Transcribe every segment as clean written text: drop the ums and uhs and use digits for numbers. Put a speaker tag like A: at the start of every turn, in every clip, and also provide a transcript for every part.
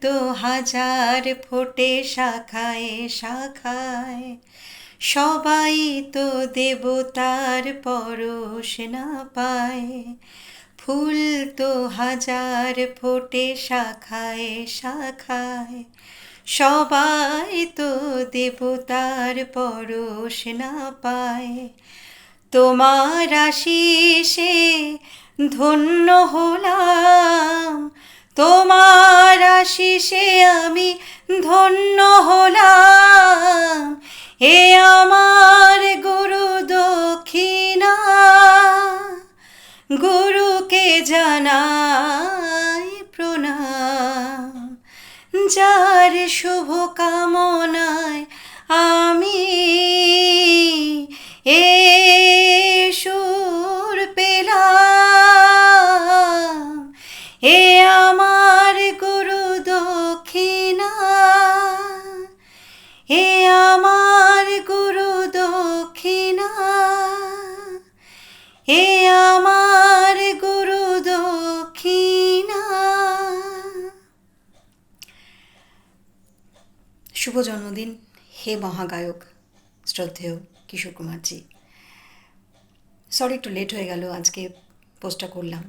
A: তো হাজার ফোটে শাখায় শাখায়, সবাই তো দেবতার পরশ না পায়। ফুল তো হাজার ফোটে শাখায় শাখায়, সবাই তো দেবতার পরশ না পায়। তোমার আশিসে ধন্য হলাম, তোমার আশিসে আমি ধন্য হলাম। এ আমার গুরু দক্ষিণা, গুরুকে জানাই প্রণাম। যার শুভ কামনায় আমি এ সুর পেলাম, এ আমার গুরু দক্ষিণা, এ আমার গুরু দক্ষিণা, এ আমার গুরু দক্ষিণা। শুভ জন্মদিন হে মহাগায়ক শ্রদ্ধেয় কিশোর কুমারজি। সরি একটু লেট হয়ে গেল, আজকে পোস্টটা করলাম।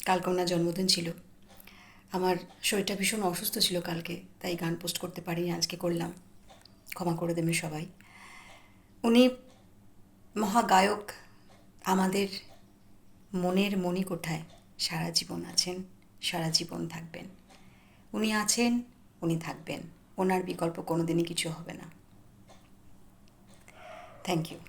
A: কালকে ওনার জন্মদিন ছিল, আমার শরীরটা ভীষণ অসুস্থ ছিল কালকে, তাই গান পোস্ট করতে পারিনি, আজকে করলাম, ক্ষমা করে দেবেন সবাই। উনি মহাগায়ক, আমাদের মনের মণিকোঠায় সারা জীবন আছেন, সারা জীবন থাকবেন। উনি আছেন, উনি থাকবেন, ওনার বিকল্প কোনো দিনই কিছু হবে না। Thank you.